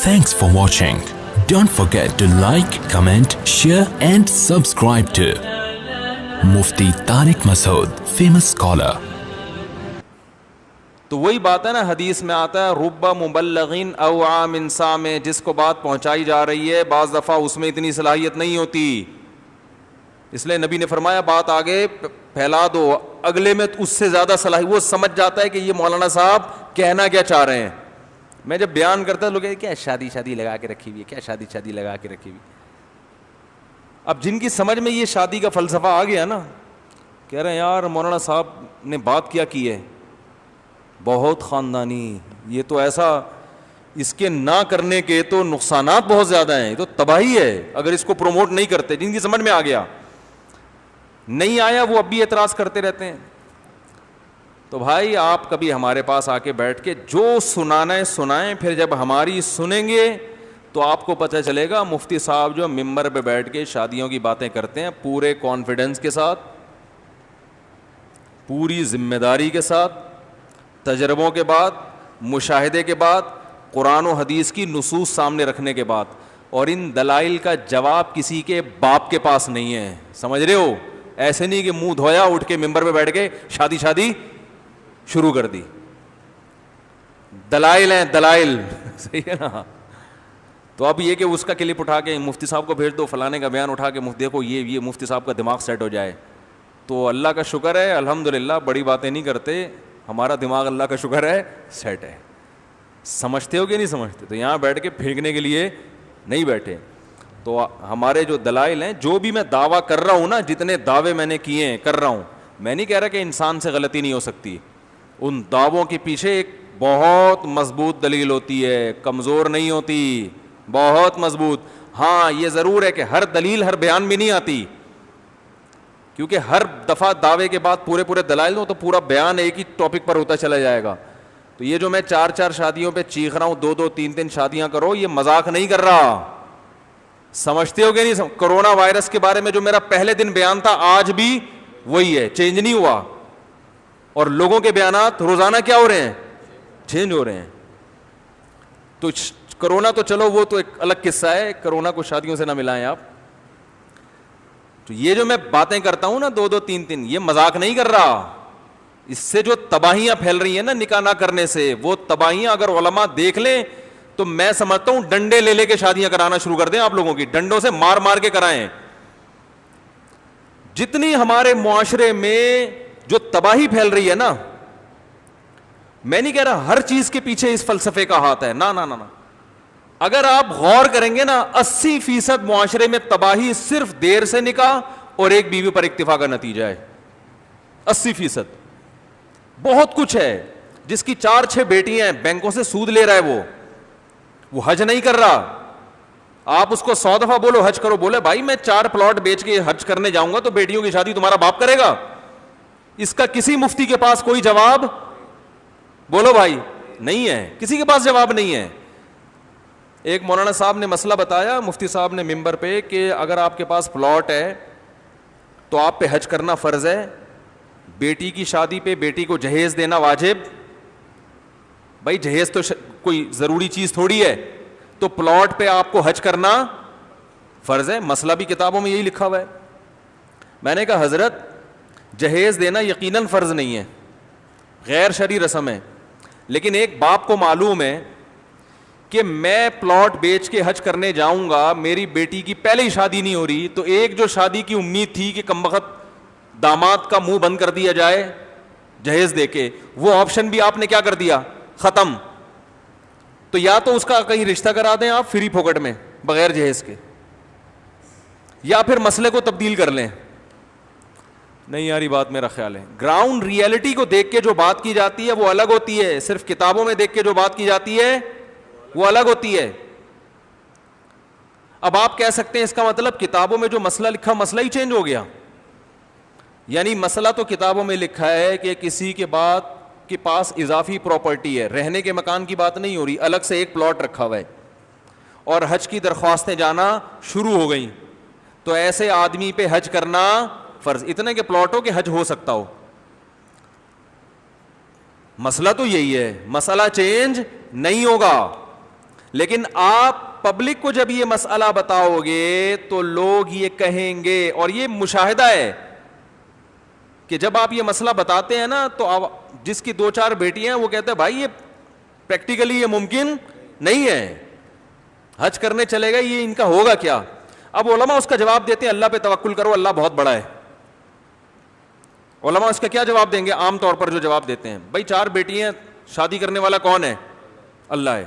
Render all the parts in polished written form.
Thanks for watching. Don't forget to like, comment, share and subscribe to Mufti Tariq Masood, famous scholar. تو وہی بات ہے نا، حدیث میں آتا ہے رب مبلغین اوعى من سامع، جس کو بات پہنچائی جا رہی ہے بعض دفعہ اس میں اتنی صلاحیت نہیں ہوتی، اس لیے نبی نے فرمایا بات آگے پھیلا دو، اگلے میں اس سے زیادہ صلاحیت، وہ سمجھ جاتا ہے کہ یہ مولانا صاحب کہنا کیا چاہ رہے ہیں. میں جب بیان کرتا لوگ کیا شادی لگا کے رکھی ہوئی ہے، کیا شادی لگا کے رکھی ہوئی. اب جن کی سمجھ میں یہ شادی کا فلسفہ آ گیا نا، کہہ رہے ہیں یار مولانا صاحب نے بات کیا کی ہے، بہت خاندانی، یہ تو ایسا، اس کے نہ کرنے کے تو نقصانات بہت زیادہ ہیں، یہ تو تباہی ہے اگر اس کو پروموٹ نہیں کرتے. جن کی سمجھ میں آ گیا، نہیں آیا وہ اب بھی اعتراض کرتے رہتے ہیں. تو بھائی آپ کبھی ہمارے پاس آ کے بیٹھ کے جو سنانا ہے سنائیں، پھر جب ہماری سنیں گے تو آپ کو پتہ چلے گا مفتی صاحب جو ممبر پہ بیٹھ کے شادیوں کی باتیں کرتے ہیں پورے کانفیڈنس کے ساتھ، پوری ذمہ داری کے ساتھ، تجربوں کے بعد، مشاہدے کے بعد، قرآن و حدیث کی نصوص سامنے رکھنے کے بعد، اور ان دلائل کا جواب کسی کے باپ کے پاس نہیں ہے. سمجھ رہے ہو؟ ایسے نہیں کہ منہ دھویا اٹھ کے ممبر پہ بیٹھ کے شادی شروع کر دی. دلائل ہیں دلائل، صحیح ہے نا. تو اب یہ کہ اس کا کلپ اٹھا کے مفتی صاحب کو بھیج دو، فلانے کا بیان اٹھا کے دیکھو یہ مفتی صاحب کا دماغ سیٹ ہو جائے. تو اللہ کا شکر ہے الحمدللہ، بڑی باتیں نہیں کرتے، ہمارا دماغ اللہ کا شکر ہے سیٹ ہے. سمجھتے ہو کہ نہیں سمجھتے؟ تو یہاں بیٹھ کے پھینکنے کے لیے نہیں بیٹھے. تو ہمارے جو دلائل ہیں، جو بھی میں دعویٰ کر رہا ہوں نا، جتنے دعوے میں نے کیے ہیں کر رہا ہوں، میں نہیں کہہ رہا کہ انسان سے غلطی نہیں ہو سکتی، ان دعووں کے پیچھے ایک بہت مضبوط دلیل ہوتی ہے، کمزور نہیں ہوتی، بہت مضبوط. ہاں یہ ضرور ہے کہ ہر دلیل ہر بیان میں نہیں آتی، کیونکہ ہر دفعہ دعوے کے بعد پورے دلائل ہو تو پورا بیان ایک ہی ٹاپک پر ہوتا چلا جائے گا. تو یہ جو میں 4 شادیوں پہ چیخ رہا ہوں، 2 3 شادیاں کرو، یہ مذاق نہیں کر رہا. سمجھتے ہو کہ نہیں؟ کرونا وائرس کے بارے میں جو میرا پہلے دن بیان تھا آج بھی وہی ہے، چینج نہیں ہوا. اور لوگوں کے بیانات روزانہ کیا ہو رہے ہیں؟ چینج ہو رہے ہیں. تو کرونا تو چلو وہ تو ایک الگ قصہ ہے، کرونا کو شادیوں سے نہ ملائیں آپ. تو یہ جو میں باتیں کرتا ہوں نا 2 3 یہ مذاق نہیں کر رہا. اس سے جو تباہیاں پھیل رہی ہیں نا نکاح نہ کرنے سے، وہ تباہیاں اگر علماء دیکھ لیں تو میں سمجھتا ہوں ڈنڈے لے کے شادیاں کرانا شروع کر دیں. آپ لوگوں کی ڈنڈوں سے مار کے کرائیں. جتنی ہمارے معاشرے میں جو تباہی پھیل رہی ہے نا، میں نہیں کہہ رہا ہر چیز کے پیچھے اس فلسفے کا ہاتھ ہے، نہ. اگر آپ غور کریں گے نا 80% معاشرے میں تباہی صرف دیر سے نکاح اور ایک بیوی پر اکتفا کا نتیجہ ہے. 80%. بہت کچھ ہے، جس کی 4 6 بیٹیاں ہیں، بینکوں سے سود لے رہا ہے، وہ حج نہیں کر رہا. آپ اس کو 100 دفعہ بولو حج کرو، بولے بھائی میں 4 پلاٹ بیچ کے حج کرنے جاؤں گا تو بیٹیوں کی شادی تمہارا باپ کرے گا؟ اس کا کسی مفتی کے پاس کوئی جواب بولو بھائی نہیں ہے، کسی کے پاس جواب نہیں ہے. ایک مولانا صاحب نے مسئلہ بتایا مفتی صاحب نے ممبر پہ کہ اگر آپ کے پاس پلاٹ ہے تو آپ پہ حج کرنا فرض ہے، بیٹی کی شادی پہ بیٹی کو جہیز دینا واجب. بھائی جہیز تو کوئی ضروری چیز تھوڑی ہے، تو پلاٹ پہ آپ کو حج کرنا فرض ہے. مسئلہ بھی کتابوں میں یہی لکھا ہوا ہے. میں نے کہا حضرت جہیز دینا یقیناً فرض نہیں ہے، غیر شرعی رسم ہے، لیکن ایک باپ کو معلوم ہے کہ میں پلاٹ بیچ کے حج کرنے جاؤں گا، میری بیٹی کی پہلے ہی شادی نہیں ہو رہی، تو ایک جو شادی کی امید تھی کہ کمبخت داماد کا منہ بند کر دیا جائے جہیز دے کے، وہ آپشن بھی آپ نے کیا کر دیا؟ ختم. تو یا تو اس کا کہیں رشتہ کرا دیں آپ فری پھوکٹ میں بغیر جہیز کے، یا پھر مسئلے کو تبدیل کر لیں. نہیں یاری بات میرا خیال ہے گراؤنڈ ریئلٹی کو دیکھ کے جو بات کی جاتی ہے وہ الگ ہوتی ہے، صرف کتابوں میں دیکھ کے جو بات کی جاتی ہے وہ الگ ہوتی ہے. اب آپ کہہ سکتے ہیں اس کا مطلب کتابوں میں جو مسئلہ لکھا مسئلہ ہی چینج ہو گیا. یعنی مسئلہ تو کتابوں میں لکھا ہے کہ کسی کے بعد کے پاس اضافی پراپرٹی ہے، رہنے کے مکان کی بات نہیں ہو رہی، الگ سے ایک پلاٹ رکھا ہوا ہے اور حج کی درخواستیں جانا شروع ہو گئیں، تو ایسے آدمی پہ حج کرنا فرض. اتنے کے پلاٹوں کے حج ہو سکتا ہو. مسئلہ تو یہی ہے، مسئلہ چینج نہیں ہوگا. لیکن آپ پبلک کو جب یہ مسئلہ بتاؤ گے تو لوگ یہ کہیں گے, اور یہ مشاہدہ ہے کہ جب آپ یہ مسئلہ بتاتے ہیں نا تو جس کی 2-4 بیٹیاں ہیں وہ کہتے ہیں بھائی یہ پریکٹیکلی یہ ممکن نہیں ہے, حج کرنے چلے گا یہ ان کا ہوگا کیا. اب علماء اس کا جواب دیتے ہیں اللہ پہ توکل کرو, اللہ بہت بڑا ہے. علماء اس کا کیا جواب دیں گے؟ عام طور پر جو جواب دیتے ہیں, بھائی 4 بیٹیاں, شادی کرنے والا کون ہے؟ اللہ ہے.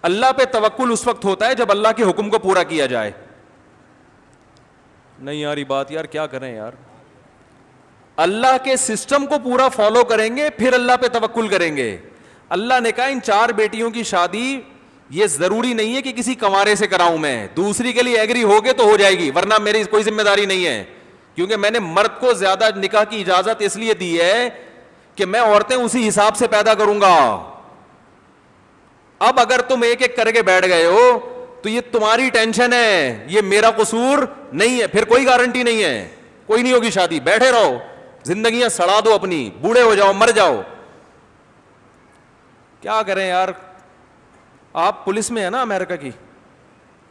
اللہ پہ توکل اس وقت ہوتا ہے جب اللہ کے حکم کو پورا کیا جائے. نہیں یار یہ بات یار کیا کریں یار, اللہ کے سسٹم کو پورا فالو کریں گے پھر اللہ پہ توکل کریں گے. اللہ نے کہا ان 4 بیٹیوں کی شادی یہ ضروری نہیں ہے کہ کسی کنوارے سے کراؤں میں, دوسری کے لیے ایگری ہوگے تو ہو جائے گی, ورنہ میری کوئی ذمہ داری نہیں ہے, کیونکہ میں نے مرد کو زیادہ نکاح کی اجازت اس لیے دی ہے کہ میں عورتیں اسی حساب سے پیدا کروں گا. اب اگر تم ایک ایک کر کے بیٹھ گئے ہو تو یہ تمہاری ٹینشن ہے, یہ میرا قصور نہیں ہے, پھر کوئی گارنٹی نہیں ہے, کوئی نہیں ہوگی شادی, بیٹھے رہو, زندگیاں سڑا دو اپنی, بوڑھے ہو جاؤ, مر جاؤ. کیا کریں یار. آپ پولیس میں ہیں نا امریکہ کی,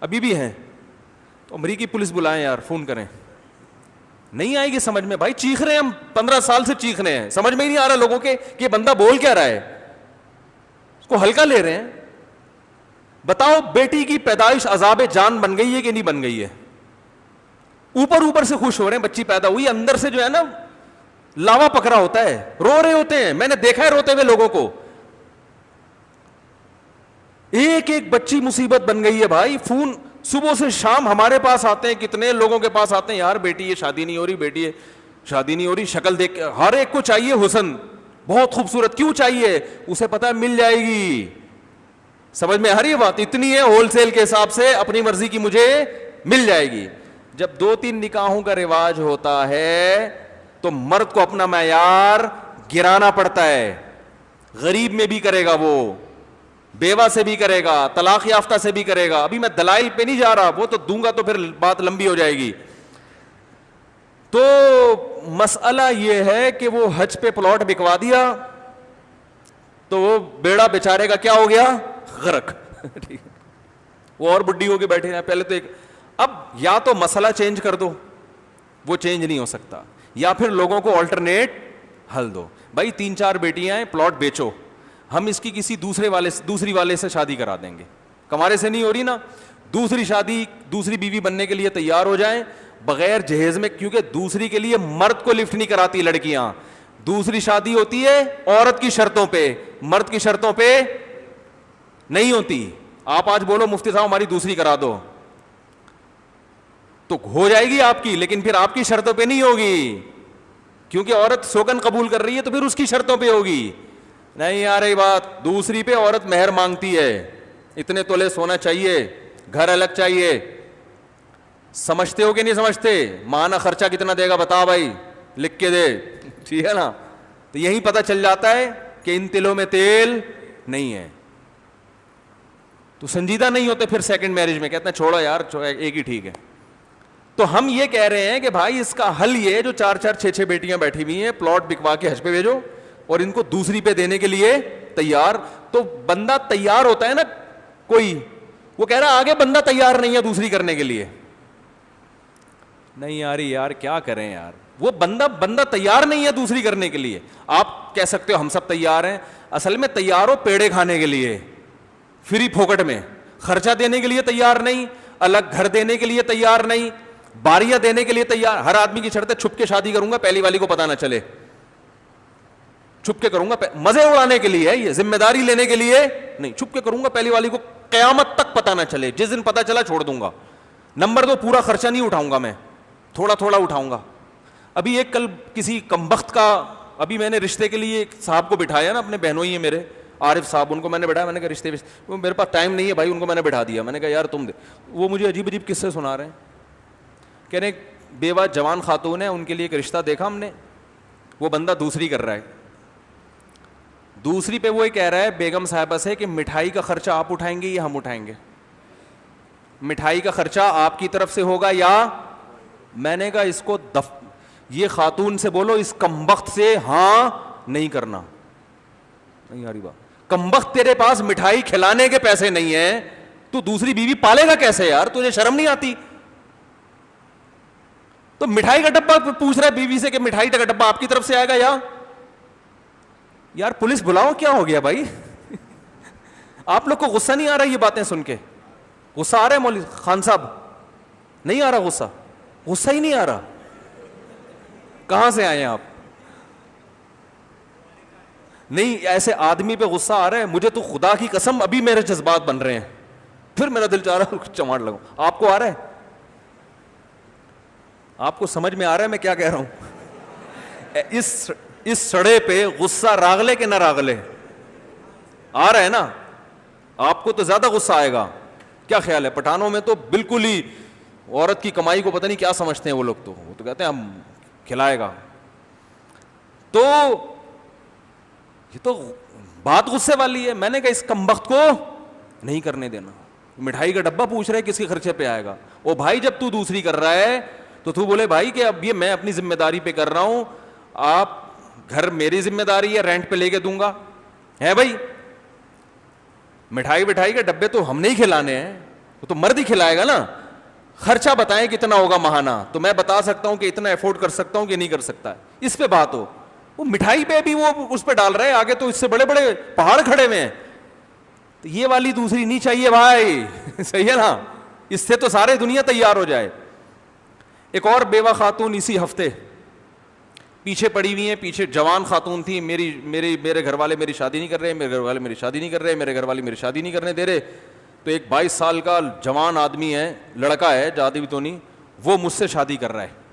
ابھی بھی ہیں, تو امریکی پولیس بلائیں یار, فون کریں. نہیں آئے گی سمجھ میں بھائی, چیخ رہے ہیں ہم 15 سال سے چیخ رہے ہیں, سمجھ میں ہی نہیں آ رہا لوگوں کے کہ یہ بندہ بول کیا رہا ہے, اس کو ہلکا لے رہے ہیں. بتاؤ بیٹی کی پیدائش عذاب جان بن گئی ہے کہ نہیں بن گئی ہے؟ اوپر سے خوش ہو رہے ہیں, بچی پیدا ہوئی, اندر سے جو ہے نا لاوا پکڑا ہوتا ہے, رو رہے ہوتے ہیں. میں نے دیکھا ہے روتے ہوئے لوگوں کو. ایک ایک بچی مصیبت بن گئی ہے بھائی. فون صبح سے شام ہمارے پاس آتے ہیں, کتنے لوگوں کے پاس آتے ہیں, یار بیٹی یہ شادی نہیں ہو رہی, بیٹی یہ شادی نہیں ہو رہی. شکل دیکھ ہر ایک کو چاہیے حسن, بہت خوبصورت. کیوں چاہیے؟ اسے پتا ہے مل جائے گی. سمجھ میں آ رہی ہے بات؟ اتنی ہے ہول سیل کے حساب سے, اپنی مرضی کی مجھے مل جائے گی. جب 2-3 نکاحوں کا رواج ہوتا ہے تو مرد کو اپنا معیار گرانا پڑتا ہے. غریب میں بھی کرے گا, وہ بیوہ سے بھی کرے گا, طلاق یافتہ سے بھی کرے گا. ابھی میں دلائل پہ نہیں جا رہا, وہ تو دوں گا تو پھر بات لمبی ہو جائے گی. تو مسئلہ یہ ہے کہ وہ حج پہ پلاٹ بکوا دیا تو وہ بیڑا بیچارے کا کیا ہو گیا؟ غرق. وہ اور بڈی ہو کے بیٹھے ہیں. پہلے تو ایک, اب یا تو مسئلہ چینج کر دو, وہ چینج نہیں ہو سکتا, یا پھر لوگوں کو آلٹرنیٹ حل دو. بھائی 3-4 بیٹیاں ہیں, پلاٹ بیچو, ہم اس کی کسی دوسری والے سے شادی کرا دیں گے. کمارے سے نہیں ہو رہی نا, دوسری شادی, دوسری بیوی بننے کے لیے تیار ہو جائیں بغیر جہیز میں, کیونکہ دوسری کے لیے مرد کو لفٹ نہیں کراتی لڑکیاں. دوسری شادی ہوتی ہے عورت کی شرطوں پہ, مرد کی شرطوں پہ نہیں ہوتی. آپ آج بولو مفتی صاحب ہماری دوسری کرا دو, تو ہو جائے گی آپ کی, لیکن پھر آپ کی شرطوں پہ نہیں ہوگی, کیونکہ عورت سوگن قبول کر رہی ہے تو پھر اس کی شرطوں پہ ہوگی. نہیں آ رہی بات؟ دوسری پہ عورت مہر مانگتی ہے, اتنے تولے سونا چاہیے, گھر الگ چاہیے. سمجھتے ہو کہ نہیں سمجھتے؟ ماہانہ خرچہ کتنا دے گا بتا بھائی, لکھ کے دے, ٹھیک ہے نا. تو یہی پتہ چل جاتا ہے کہ ان تلوں میں تیل نہیں ہے. تو سنجیدہ نہیں ہوتے پھر سیکنڈ میرج میں, کہتے ہیں چھوڑو یار ایک ہی ٹھیک ہے. تو ہم یہ کہہ رہے ہیں کہ بھائی اس کا حل یہ, جو 4-4 6-6 بیٹیاں بیٹھی ہوئی ہیں, پلاٹ بکوا کے حج پہ بھیجو اور ان کو دوسری پہ دینے کے لیے تیار. تو بندہ تیار ہوتا ہے نا کوئی, وہ کہہ رہا آگے بندہ تیار نہیں ہے دوسری کرنے کے لیے. نہیں یار یار کیا کریں یار, وہ بندہ تیار نہیں ہے دوسری کرنے کے لیے. آپ کہہ سکتے ہو ہم سب تیار ہیں, اصل میں تیار ہو پیڑے کھانے کے لیے, فری پھوکٹ میں, خرچہ دینے کے لیے تیار نہیں, الگ گھر دینے کے لیے تیار نہیں, باریاں دینے کے لیے تیار. ہر آدمی کی شرط ہے چھپ کے شادی کروں گا, پہلی والی کو پتہ نہ چلے, چھپ کے کروں گا, مزے اڑانے کے لیے ہے یہ, ذمہ داری لینے کے لیے نہیں. چھپ کے کروں گا, پہلی والی کو قیامت تک پتہ نہ چلے, جس دن پتہ چلا چھوڑ دوں گا. نمبر 2, پورا خرچہ نہیں اٹھاؤں گا میں, تھوڑا تھوڑا اٹھاؤں گا. ابھی ایک کل کسی کمبخت کا, ابھی میں نے رشتے کے لیے ایک صاحب کو بٹھایا نا, اپنے بہنوں ہی ہیں میرے, عارف صاحب, ان کو میں نے بٹھایا. میں نے کہا رشتے وہ میرے پاس ٹائم نہیں ہے بھائی, ان کو میں نے بٹھا دیا. میں نے کہا یار تم دے. وہ مجھے عجیب عجیب قصے سنا رہے ہیں, کہہ رہے بیوہ جوان خاتون ہے, ان کے لیے ایک رشتہ دیکھا ہم نے, وہ بندہ دوسری کر رہا ہے. دوسری پہ وہ یہ کہہ رہا ہے بیگم صاحبہ سے کہ مٹھائی کا خرچہ آپ اٹھائیں گے یا ہم اٹھائیں گے؟ مٹھائی کا خرچہ آپ کی طرف سے ہوگا یا؟ میں نے کہا اس کو یہ خاتون سے بولو اس کمبخت سے ہاں نہیں کرنا. نہیں یاری بات, کمبخت تیرے پاس مٹھائی کھلانے کے پیسے نہیں ہیں, تو دوسری بیوی پالے گا کیسے یار؟ تجھے شرم نہیں آتی؟ تو مٹھائی کا ڈبہ پوچھ رہا ہے بیوی سے کہ مٹھائی کا ڈبہ آپ کی طرف سے آئے گا یا یار پولیس بلاؤ, کیا ہو گیا بھائی؟ آپ لوگ کو غصہ نہیں آ رہا یہ باتیں سن کے؟ غصہ آ رہا ہے مولوی خان صاحب؟ نہیں آ رہا غصہ؟ غصہ ہی نہیں آ رہا. کہاں سے آئے ہیں آپ؟ نہیں, ایسے آدمی پہ غصہ آ رہا ہے. مجھے تو خدا کی قسم ابھی میرے جذبات بن رہے ہیں, پھر میرا دل چاہ رہا ہے چماڑ لگوں. آپ کو آ رہا ہے؟ آپ کو سمجھ میں آ رہا ہے میں کیا کہہ رہا ہوں؟ اس سڑے پہ غصہ راغلے کہ نہ راغلے آ رہا ہے نا؟ آپ کو تو زیادہ غصہ آئے گا. کیا خیال ہے؟ پٹھانوں میں تو بالکل ہی عورت کی کمائی کو پتہ نہیں کیا سمجھتے ہیں وہ لوگ, تو وہ تو کہتے ہیں ہم کھلائے گا. تو یہ تو بات غصے والی ہے. میں نے کہا اس کمبخت کو نہیں کرنے دینا. مٹھائی کا ڈبہ پوچھ رہے کس کے خرچے پہ آئے گا؟ او بھائی جب تو دوسری کر رہا ہے تو تو بولے بھائی کہ اب یہ میں اپنی ذمہ داری پہ کر رہا ہوں, آپ گھر میری ذمہ داری ہے, رینٹ پہ لے کے دوں گا ہے بھائی. مٹھائی کے ڈبے تو ہم نہیں کھلانے ہیں, وہ تو مرد ہی کھلائے گا نا. خرچہ بتائیں کتنا ہوگا ماہانہ, تو میں بتا سکتا ہوں کہ اتنا افورڈ کر سکتا ہوں کہ نہیں کر سکتا. اس پہ بات ہو. وہ مٹھائی پہ بھی وہ اس پہ ڈال رہے ہیں, آگے تو اس سے بڑے بڑے پہاڑ کھڑے ہوئے ہیں. تو یہ والی دوسری نہیں چاہیے بھائی. صحیح ہے نا؟ اس سے تو سارے دنیا تیار ہو جائے. ایک اور بیوہ خاتون اسی ہفتے پیچھے پڑی ہوئی ہیں. پیچھے جوان خاتون تھی, میرے گھر والے میری شادی نہیں کر رہے, میرے گھر والے میری شادی نہیں کر رہے, میرے گھر والے میری شادی نہیں کرنے دے رہے. تو ایک 22 سال کا جوان آدمی ہے, لڑکا ہے, زیادہ بھی تو نہیں, وہ مجھ سے شادی کر رہا ہے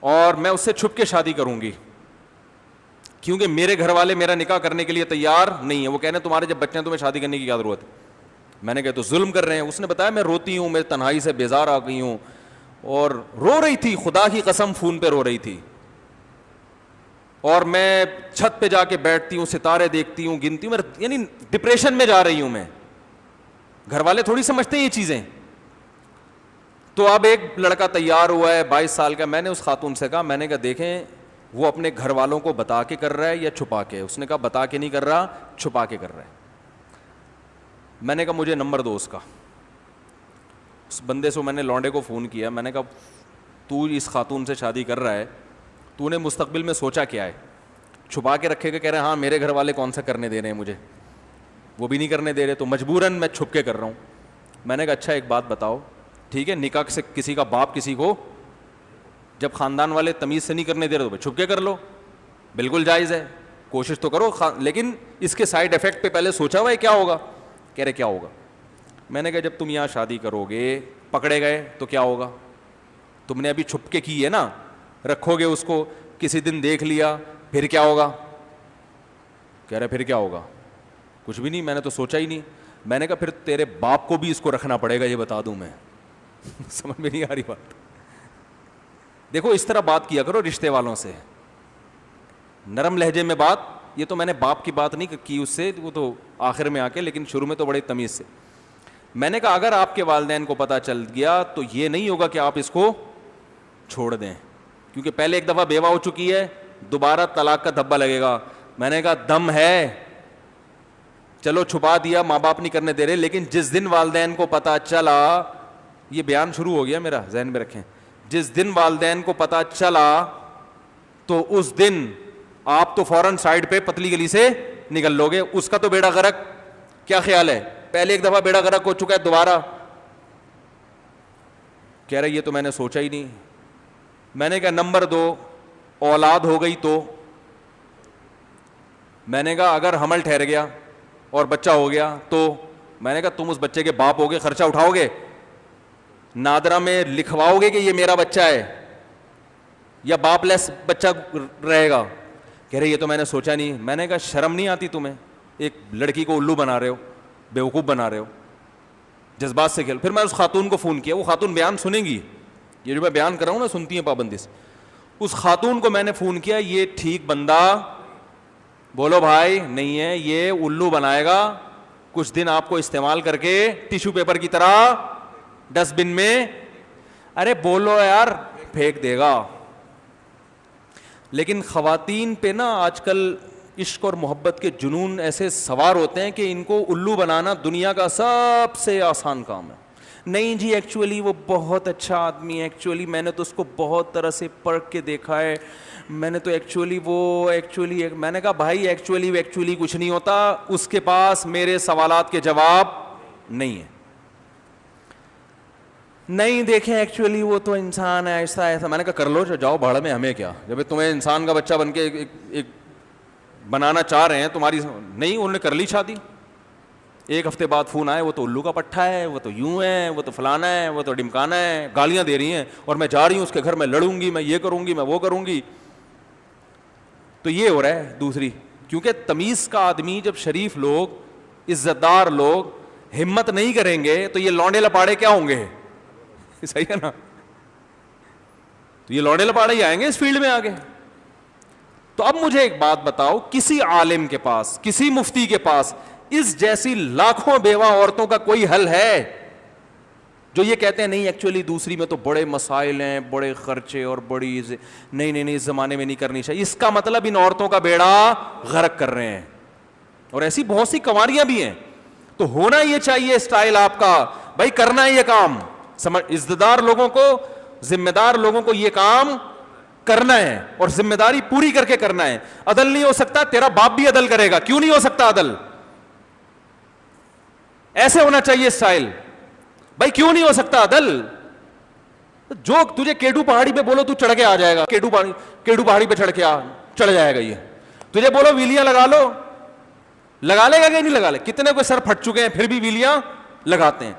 اور میں اس سے چھپ کے شادی کروں گی کیونکہ میرے گھر والے میرا نکاح کرنے کے لیے تیار نہیں ہے. وہ کہنے تمہارے جب بچے ہیں تمہیں شادی کرنے کی کیا ضرورت ہے؟ میں نے کہا تو ظلم کر رہے ہیں. اس نے بتایا میں روتی ہوں, میں تنہائی سے بیزار آ گئی ہوں, اور رو رہی تھی, خدا کی قسم فون پہ رو رہی تھی. اور میں چھت پہ جا کے بیٹھتی ہوں, ستارے دیکھتی ہوں, گنتی ہوں, یعنی ڈپریشن میں جا رہی ہوں میں. گھر والے تھوڑی سمجھتے ہیں یہ چیزیں. تو اب ایک لڑکا تیار ہوا ہے 22 سال کا. میں نے اس خاتون سے کہا, میں نے کہا دیکھیں وہ اپنے گھر والوں کو بتا کے کر رہا ہے یا چھپا کے؟ اس نے کہا بتا کے نہیں کر رہا, چھپا کے کر رہا ہے. میں نے کہا مجھے نمبر دو اس کا. اس بندے سے میں نے لونڈے کو فون کیا, میں نے کہا تو اس خاتون سے شادی کر رہا ہے, تو نے مستقبل میں سوچا کیا ہے؟ چھپا کے رکھے گا؟ کہہ رہے ہیں ہاں میرے گھر والے کون سا کرنے دے رہے ہیں مجھے, وہ بھی نہیں کرنے دے رہے, تو مجبوراً میں چھپ کے کر رہا ہوں. میں نے کہا اچھا ایک بات بتاؤ, ٹھیک ہے نکاح سے کسی کا باپ کسی کو جب خاندان والے تمیز سے نہیں کرنے دے رہے تو چھپ کے کر لو, بالکل جائز ہے, کوشش تو کرو, لیکن اس کے سائڈ افیکٹ پہ پہلے سوچا ہوا ہے کیا ہوگا؟ کہہ رہے کیا ہوگا؟ میں نے کہا جب تم یہاں شادی کرو گے, پکڑے گئے تو کیا ہوگا؟ تم نے ابھی چھپ کے کی ہے نا, رکھو گے اس کو, کسی دن دیکھ لیا, پھر کیا ہوگا؟ کہہ رہے پھر کیا ہوگا؟ کچھ بھی نہیں, میں نے تو سوچا ہی نہیں. میں نے کہا پھر تیرے باپ کو بھی اس کو رکھنا پڑے گا, یہ بتا دوں میں. سمجھ میں نہیں آ رہی بات؟ دیکھو اس طرح بات کیا کرو رشتے والوں سے, نرم لہجے میں بات. یہ تو میں نے باپ کی بات نہیں کی اس سے, وہ تو آخر میں آ کے, لیکن شروع میں تو بڑے تمیز سے. میں نے کہا اگر آپ کے والدین کو پتہ چل گیا تو یہ نہیں ہوگا کہ آپ اس کو چھوڑ دیں, کیونکہ پہلے ایک دفعہ بیوہ ہو چکی ہے, دوبارہ طلاق کا دھبا لگے گا. میں نے کہا دم ہے, چلو چھپا دیا, ماں باپ نہیں کرنے دے رہے, لیکن جس دن والدین کو پتہ چلا, یہ بیان شروع ہو گیا میرا, ذہن میں رکھیں, جس دن والدین کو پتہ چلا تو اس دن آپ تو فوراً سائڈ پہ پتلی گلی سے نکل لو گے. اس کا تو بیڑا غرق. کیا خیال ہے؟ پہلے ایک دفعہ بیڑا غرق ہو چکا ہے, دوبارہ کہہ رہے یہ تو میں نے سوچا ہی نہیں. میں نے کہا نمبر 2 اولاد ہو گئی تو؟ میں نے کہا اگر حمل ٹھہر گیا اور بچہ ہو گیا تو؟ میں نے کہا تم اس بچے کے باپ ہوگے, خرچہ اٹھاؤ گے, نادرا میں لکھواؤ گے کہ یہ میرا بچہ ہے, یا باپ لیس بچہ رہے گا؟ کہہ رہے یہ تو میں نے سوچا نہیں. میں نے کہا شرم نہیں آتی تمہیں؟ ایک لڑکی کو الو بنا رہے ہو, بیوقوف بنا رہے ہو, جذبات سے کھیل. پھر میں اس خاتون کو فون کیا, وہ خاتون بیان سنیں گی, یہ جو میں بیان کر رہا ہوں نا سنتی ہیں پابندی سے. اس خاتون کو میں نے فون کیا, یہ ٹھیک بندہ بولو بھائی نہیں ہے, یہ الو بنائے گا, کچھ دن آپ کو استعمال کر کے ٹیشو پیپر کی طرح ڈسٹ بن میں, ارے بولو یار, پھینک دے گا. لیکن خواتین پہ نا آج کل عشق اور محبت کے جنون ایسے سوار ہوتے ہیں کہ ان کو الو بنانا دنیا کا سب سے آسان کام ہے. نہیں جی ایکچولی وہ بہت اچھا آدمی ہے, ایکچولی میں نے تو اس کو بہت طرح سے پرکھ کے دیکھا ہے, میں نے تو ایکچولی میں نے کہا بھائی ایکچولی کچھ نہیں ہوتا, اس کے پاس میرے سوالات کے جواب نہیں ہیں. نہیں دیکھیں ایکچولی وہ تو انسان ہے ایسا. میں نے کہا کر لو جاؤ بھاڑ میں, ہمیں کیا, جب تمہیں انسان کا بچہ بن کے ایک بنانا چاہ رہے ہیں تمہاری, نہیں انہوں نے کر لی شادی. ایک ہفتے بعد فون آئے وہ تو الو کا پٹھا ہے, وہ تو یوں ہے, وہ تو فلانا ہے, وہ تو ڈمکانا ہے, گالیاں دے رہی ہیں, اور میں جا رہی ہوں اس کے گھر میں لڑوں گی, میں یہ کروں گی, میں وہ کروں گی. تو یہ ہو رہا ہے دوسری, کیونکہ تمیز کا آدمی جب شریف لوگ عزت دار لوگ ہمت نہیں کریں گے تو یہ لونڈے لپاڑے کیا ہوں گے, صحیح ہے نا, تو یہ لونڈے لپاڑے ہی آئیں گے اس فیلڈ میں آگے. تو اب مجھے ایک بات بتاؤ, کسی عالم کے پاس, کسی مفتی کے پاس اس جیسی لاکھوں بیوہ عورتوں کا کوئی حل ہے جو یہ کہتے ہیں نہیں ایکچولی دوسری میں تو بڑے مسائل ہیں, بڑے خرچے اور بڑی نہیں اس زمانے میں نہیں کرنی چاہیے. اس کا مطلب ان عورتوں کا بیڑا غرق کر رہے ہیں, اور ایسی بہت سی کنواریاں بھی ہیں. تو ہونا یہ چاہیے اسٹائل آپ کا, بھائی کرنا ہے یہ کام, عزت دار لوگوں کو, ذمہ دار لوگوں کو یہ کام کرنا ہے اور ذمہ داری پوری کر کے کرنا ہے. عدل نہیں ہو سکتا, تیرا باپ بھی عدل کرے گا, کیوں نہیں ہو سکتا عدل, ایسے ہونا چاہیے اسٹائل. بھائی کیوں نہیں ہو سکتا عدل, جو تجھے کیڈو پہاڑی پہ بولو تو چڑھ کے آ جائے گا, کیڈو پہاڑی پہ چڑھ جائے گا. یہ تجھے بولو ویلیاں لگا لو, لگا لے گا کہ نہیں لگا لے, کتنے کوئی سر پھٹ چکے ہیں پھر بھی ویلیاں لگاتے ہیں.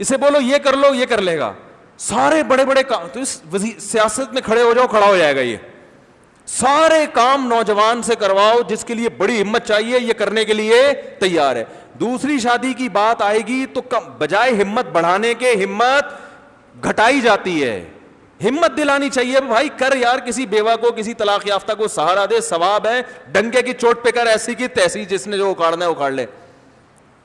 اسے بولو یہ کر لو, یہ کر لے گا. سارے بڑے بڑے کام تو اس سیاست میں کھڑے ہو جاؤ, کھڑا ہو جائے گا. یہ سارے کام نوجوان سے کرواؤ جس کے لیے بڑی ہمت چاہیے, یہ کرنے کے لیے تیار ہے. دوسری شادی کی بات آئے گی تو بجائے ہمت بڑھانے کے ہمت گھٹائی جاتی ہے. ہمت دلانی چاہیے بھائی, کر یار, کسی بیوہ کو, کسی طلاق یافتہ کو سہارا دے, ثواب ہے. ڈنکے کی چوٹ پہ کر, ایسی کی تیسی, جس نے جو اکاڑنا ہے اکاڑ لے,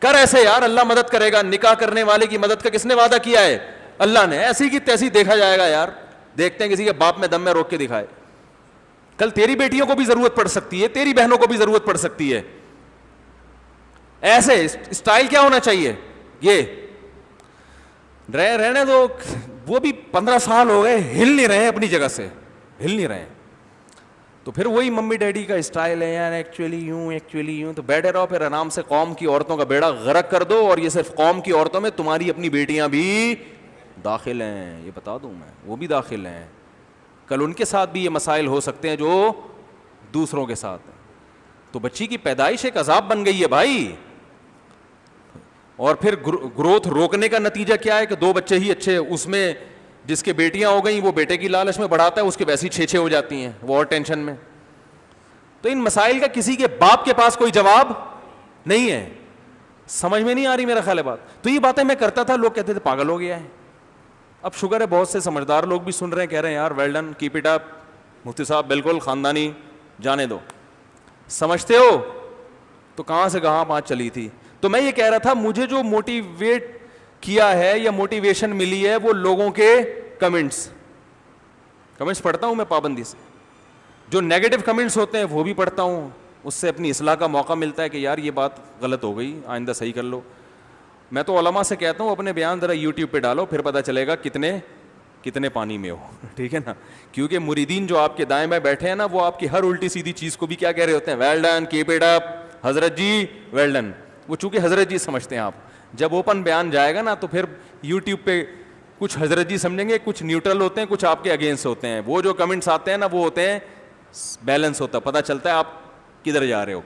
کر ایسے یار, اللہ مدد کرے گا. نکاح کرنے والے کی مدد کا کس نے وعدہ کیا ہے, اللہ نے. ایسی کی تیسی دیکھا جائے گا یار, دیکھتے ہیں کسی کے باپ میں دم میں روک کے دکھائے. کل تیری بیٹیوں کو بھی ضرورت پڑ سکتی ہے, تیری بہنوں کو بھی ضرورت پڑ سکتی ہے. ایسے اسٹائل کیا ہونا چاہیے, یہ رہنے دو. وہ بھی 15 سال ہو گئے, ہل نہیں رہے اپنی جگہ سے, ہل نہیں رہے. تو پھر وہی ممی ڈیڈی کا اسٹائل ہے یار, ایکچولی یوں. تو بیٹھے رہو پھر آرام سے, قوم کی عورتوں کا بیڑا غرق کر دو. اور یہ صرف قوم کی عورتوں میں تمہاری اپنی بیٹیاں بھی داخل ہیں, یہ بتا دوں میں, وہ بھی داخل ہیں. کل ان کے ساتھ بھی یہ مسائل ہو سکتے ہیں جو دوسروں کے ساتھ. تو بچی کی پیدائش ایک عذاب بن گئی ہے بھائی. اور پھر گروتھ روکنے کا نتیجہ کیا ہے کہ 2 بچے ہی اچھے, اس میں جس کے بیٹیاں ہو گئیں وہ بیٹے کی لالچ میں بڑھاتا ہے, اس کے ویسی 6 ہو جاتی ہیں, وہ اور ٹینشن میں. تو ان مسائل کا کسی کے باپ کے پاس کوئی جواب نہیں ہے. سمجھ میں نہیں آ رہی میرا خیال ہے بات. تو یہ باتیں میں کرتا تھا, لوگ کہتے تھے پاگل ہو گیا ہے. اب شکر ہے بہت سے سمجھدار لوگ بھی سن رہے ہیں, کہہ رہے ہیں یار well done, keep it up مفتی صاحب, بالکل خاندانی, جانے دو. سمجھتے ہو تو کہاں سے کہاں پہنچ چلی تھی. تو میں یہ کہہ رہا تھا, مجھے جو موٹیویٹ کیا ہے یا موٹیویشن ملی ہے وہ لوگوں کے کمنٹس پڑھتا ہوں میں پابندی سے. جو نیگیٹو کمنٹس ہوتے ہیں وہ بھی پڑھتا ہوں, اس سے اپنی اصلاح کا موقع ملتا ہے کہ یار یہ بات غلط ہو گئی, آئندہ صحیح کر لو. میں تو علماء سے کہتا ہوں اپنے بیان ذرا یوٹیوب پہ ڈالو, پھر پتہ چلے گا کتنے پانی میں ہو, ٹھیک ہے نا. کیونکہ مریدین جو آپ کے دائیں بائیں بیٹھے ہیں نا, وہ آپ کی ہر الٹی سیدھی چیز کو بھی کیا کہہ رہے ہوتے ہیں, well done, keep it up, حضرت جی ویل ڈن. وہ چونکہ حضرت جی سمجھتے ہیں آپ. جب اوپن بیان جائے گا نا تو پھر یوٹیوب پہ کچھ حضرت جی سمجھیں گے, کچھ نیوٹرل ہوتے ہیں, کچھ آپ کے اگینسٹ ہوتے ہیں. وہ جو کمنٹس آتے ہیں نا وہ ہوتے ہیں بیلنس ہوتا ہے, پتہ چلتا ہے آپ کدھر جا رہے ہو.